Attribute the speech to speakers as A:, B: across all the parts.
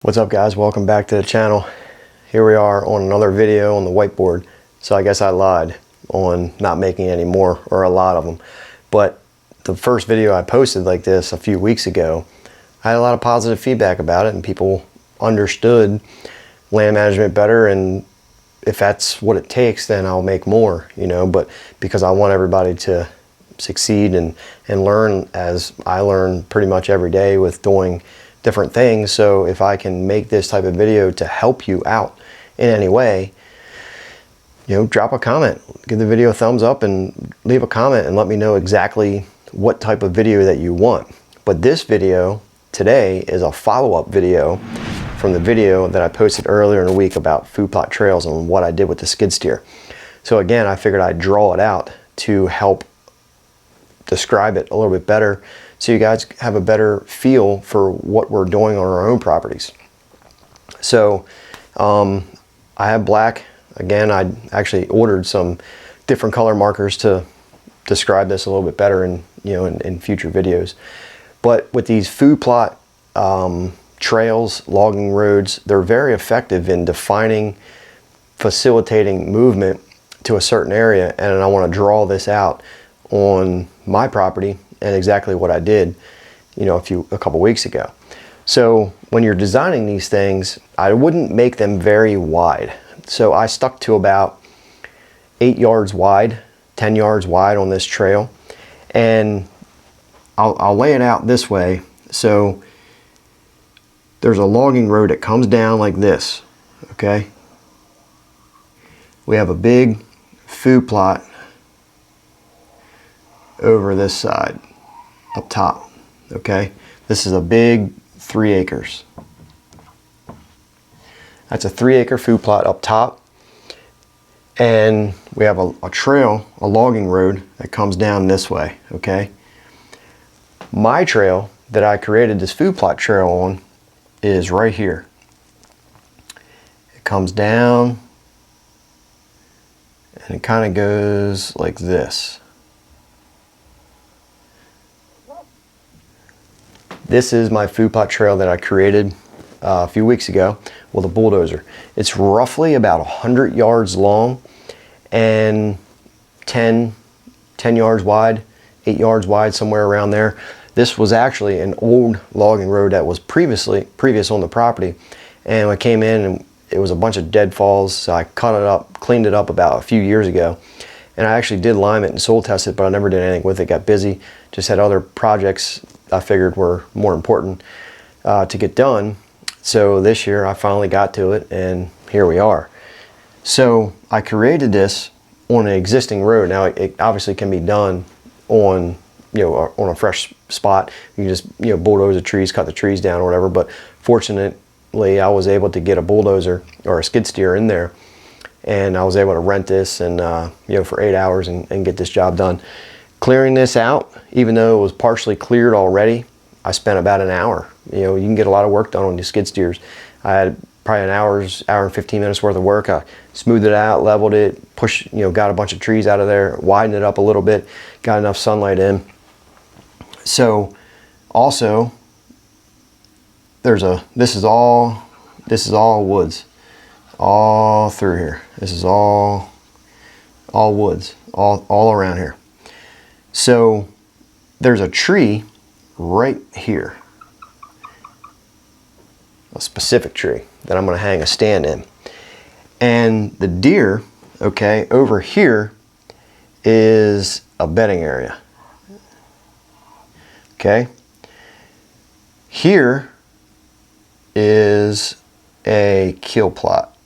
A: What's up, guys? Welcome back to the channel. Here we are on another video on the whiteboard. So I guess I lied on not making any more, or a lot of them. But the first video I posted like this a few weeks ago, I had a lot of positive feedback about it, and people understood land management better, and if that's what it takes, then I'll make more, you know. But because I want everybody to succeed and learn, as I learn pretty much every day with doing different things. So if I can make this type of video to help you out in any way, you know, drop a comment, give the video a thumbs up and leave a comment and let me know exactly what type of video that you want. But this video today is a follow-up video from the video that I posted earlier in the week about food plot trails and what I did with the skid steer. So again, I figured I'd draw it out to help describe it a little bit better, so you guys have a better feel for what we're doing on our own properties. So I have black. Again, I actually ordered some different color markers to describe this a little bit better in future videos. But with these food plot trails, logging roads, they're very effective in defining, facilitating movement to a certain area. And I want to draw this out on my property and exactly what I did, you know, a couple weeks ago. So when you're designing these things, I wouldn't make them very wide. So I stuck to about 8 yards wide, 10 yards wide on this trail. And I'll lay it out this way. So there's a logging road that comes down like this, okay? We have a big food plot over this side up top, okay? This is a big 3 acres. That's a 3 acre food plot up top. And we have a trail, a logging road that comes down this way, okay? My trail that I created this food plot trail on is right here. It comes down and it kind of goes like this. This is my food plot trail that I created a few weeks ago with a bulldozer. It's roughly about 100 yards long and 10 yards wide, 8 yards wide, somewhere around there. This was actually an old logging road that was previous on the property. And I came in and it was a bunch of deadfalls, so I cut it up, cleaned it up about a few years ago. And I actually did lime it and soil test it, but I never did anything with it. Got busy, just had other projects I figured were more important to get done. So this year I finally got to it, and here we are. So I created this on an existing road. Now it obviously can be done on, you know, on a fresh spot. You can just, you know, bulldoze the trees, cut the trees down or whatever. But fortunately, I was able to get a bulldozer or a skid steer in there, and I was able to rent this and you know, for 8 hours and get this job done. Clearing this out, even though it was partially cleared already, I spent about an hour. You know, you can get a lot of work done on these skid steers. I had probably an hour and 15 minutes worth of work. I smoothed it out, leveled it, got a bunch of trees out of there, widened it up a little bit, got enough sunlight in. So also, this is all woods, all through here. This is all woods, all around here. So there's a tree right here, a specific tree that I'm going to hang a stand in. And the deer, okay, over here is a bedding area. Okay. Here is a kill plot.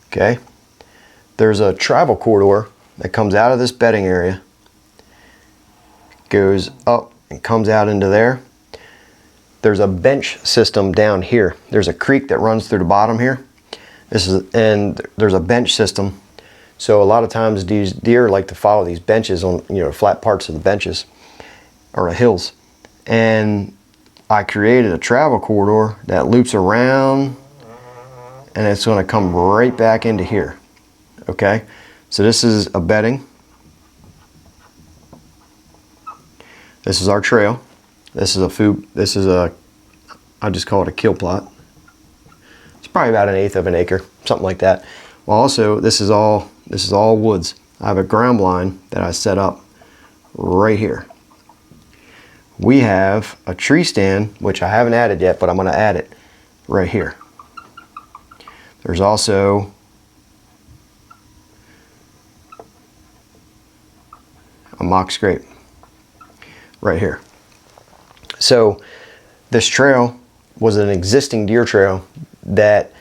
A: Okay. There's a travel corridor that comes out of this bedding area, goes up and comes out into there. There's a bench system down here. There's a creek that runs through the bottom here. And there's a bench system. So a lot of times these deer like to follow these benches on, you know, flat parts of the benches or the hills. And I created a travel corridor that loops around, and it's going to come right back into here. Okay. So this is a bedding. This is our trail. This is a food. This is a I'll just call it a kill plot. It's probably about 1/8 of an acre, something like that. Well, also, this is all woods. I have a ground blind that I set up right here. We have a tree stand, which I haven't added yet, but I'm going to add it right here. There's also a mock scrape right here. So this trail was an existing deer trail that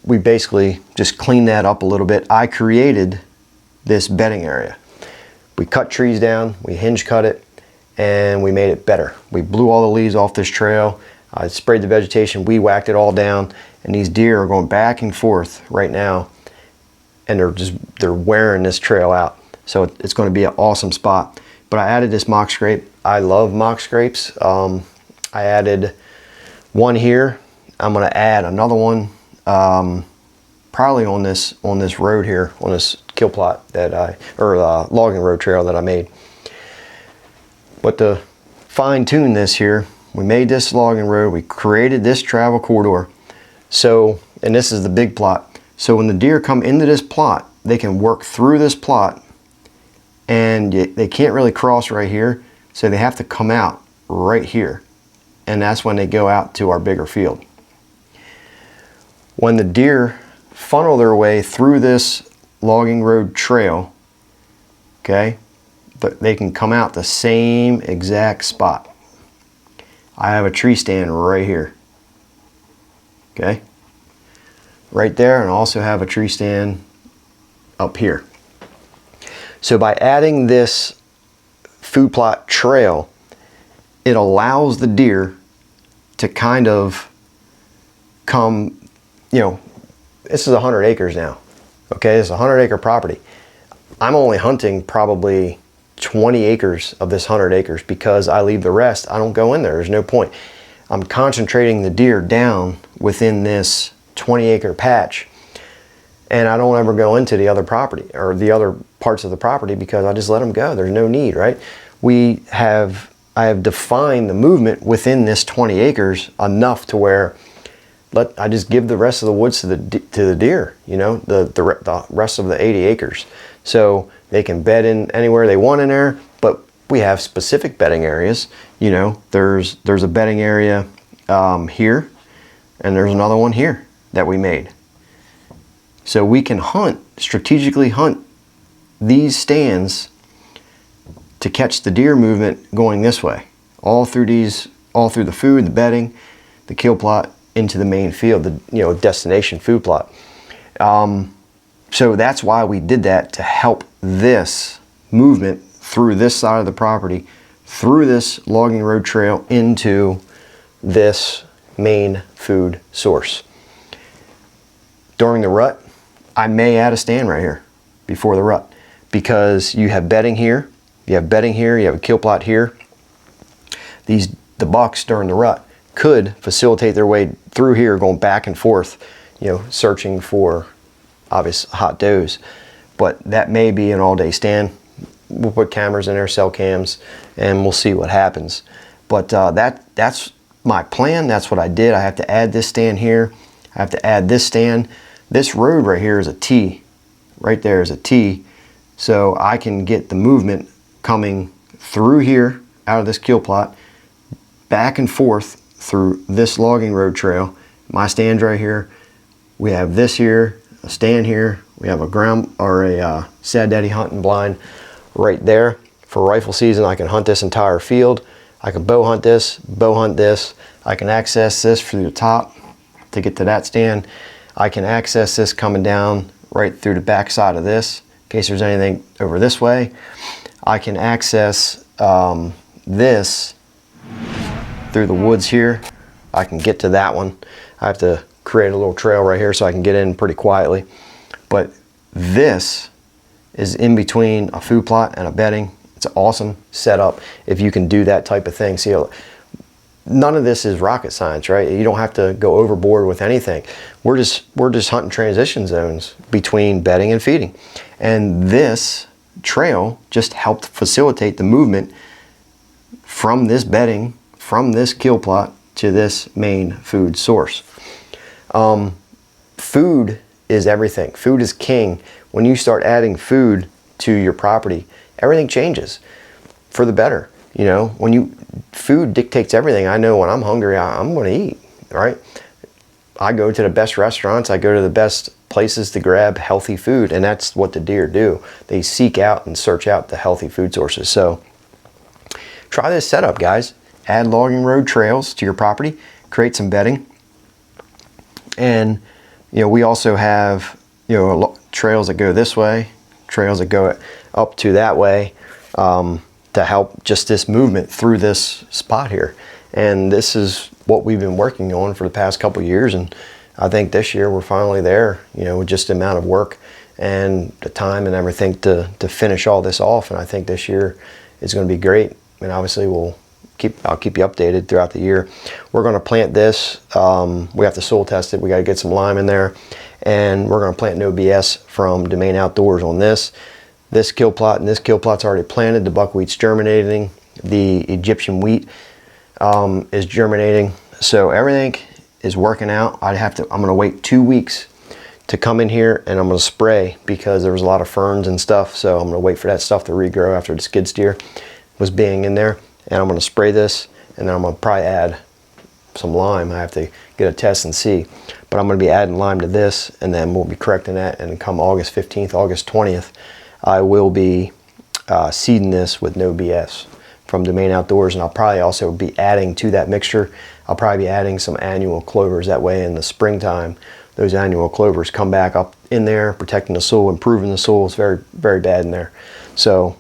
A: we basically just cleaned that up a little bit. I created this bedding area. We cut trees down, we hinge cut it, and we made it better. We blew all the leaves off this trail. I sprayed the vegetation, weed whacked it all down, and these deer are going back and forth right now, and they're wearing this trail out. So it's going to be an awesome spot. But I added this mock scrape. I love mock scrapes. I added one here. I'm going to add another one probably on this road here, on this kill plot logging road trail that I made. But to fine tune this here, we made this logging road, we created this travel corridor. So, and this is the big plot. So when the deer come into this plot, they can work through this plot, and they can't really cross right here. So they have to come out right here. And that's when they go out to our bigger field. When the deer funnel their way through this logging road trail, okay, but they can come out the same exact spot. I have a tree stand right here, okay, right there, and I also have a tree stand up here. So by adding this food plot trail, it allows the deer to kind of come, this is 100 acres now, okay, it's a 100-acre property. I'm only hunting probably 20 acres of this 100 acres because I leave the rest. I don't go in there. There's no point. I'm concentrating the deer down within this 20-acre patch, and I don't ever go into the other property or the other parts of the property because I just let them go. There's no need, right? I have defined the movement within this 20 acres enough to where I just give the rest of the woods to the deer, the rest of the 80 acres. So they can bed in anywhere they want in there, but we have specific bedding areas. There's a bedding area here, and there's another one here that we made. So we can strategically hunt these stands to catch the deer movement going this way, all through the food, the bedding, the kill plot, into the main field, the destination food plot. So that's why we did that, to help this movement through this side of the property, through this logging road trail, into this main food source. During the rut, I may add a stand right here before the rut, because you have bedding here, you have a kill plot here. The bucks during the rut could facilitate their way through here, going back and forth, searching for obvious hot does. But that may be an all-day stand. We'll put cameras in there, cell cams, and we'll see what happens. But that's my plan. That's what I did. I have to add this stand here. I have to add this stand. This road right here is a T. Right there is a T. So I can get the movement coming through here, out of this kill plot, back and forth through this logging road trail. My stand's right here. We have this here, a stand here. We have a Sad Daddy hunting blind right there. For rifle season, I can hunt this entire field. I can bow hunt this, I can access this through the top to get to that stand. I can access this coming down right through the back side of this, in case there's anything over this way. I can access this through the woods here. I can get to that one. I have to create a little trail right here so I can get in pretty quietly. But this is in between a food plot and a bedding. It's an awesome setup if you can do that type of thing. See, none of this is rocket science, right? You don't have to go overboard with anything. We're just hunting transition zones between bedding and feeding. And this trail just helped facilitate the movement from this bedding, from this kill plot to this main food source. Food is everything. Food is king. When you start adding food to your property, everything changes for the better. You know, food dictates everything. I know when I'm hungry, I'm going to eat, right? I go to the best restaurants. I go to the best places to grab healthy food, and that's what the deer do. They seek out and search out the healthy food sources. So try this setup, guys. Add logging road trails to your property, create some bedding, and we also have trails that go this way, trails that go up to that way, to help just this movement through this spot here. And this is what we've been working on for the past couple of years, and I think this year we're finally there, with just the amount of work and the time and everything to finish all this off. And I think this year is going to be great, and obviously I'll keep you updated throughout the year. We're going to plant this. We have to soil test it. We got to get some lime in there, and we're going to plant No BS from Domain Outdoors on this kill plot. And this kill plot's already planted. The buckwheat's germinating. The Egyptian wheat is germinating. So everything is working out. I'm going to wait 2 weeks to come in here, and I'm going to spray because there was a lot of ferns and stuff. So I'm going to wait for that stuff to regrow after the skid steer was being in there. And I'm going to spray this, and then I'm going to probably add some lime. I have to get a test and see. But I'm going to be adding lime to this, and then we'll be correcting that. And come August 15th, August 20th, I will be seeding this with No BS from Domain Outdoors. And I'll probably also be adding to that mixture, I'll probably be adding some annual clovers. That way in the springtime, those annual clovers come back up in there, protecting the soil, improving the soil. It's very, very bad in there. So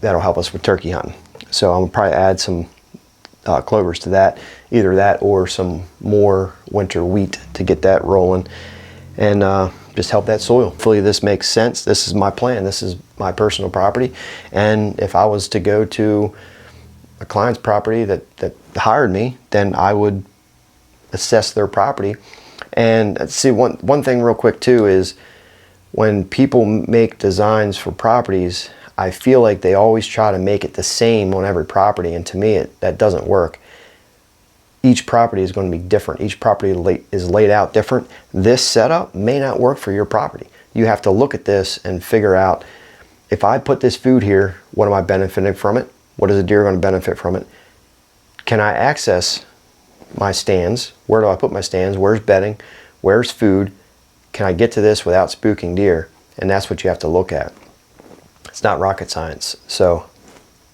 A: that'll help us with turkey hunting. So I'm going to probably add some clovers to that, either that or some more winter wheat to get that rolling, and just help that soil. Hopefully this makes sense. This is my plan. This is my personal property, and if I was to go to a client's property that hired me, then I would assess their property. And see, one thing real quick too is when people make designs for properties, I feel like they always try to make it the same on every property, and to me that doesn't work. Each property is going to be different. Each property is laid out different. This setup may not work for your property. You have to look at this and figure out, if I put this food here, what am I benefiting from it? What is the deer going to benefit from it? Can I access my stands? Where do I put my stands? Where's bedding? Where's food? Can I get to this without spooking deer? And that's what you have to look at. It's not rocket science. So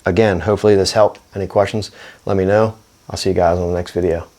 A: again, hopefully this helped. Any questions, let me know. I'll see you guys on the next video.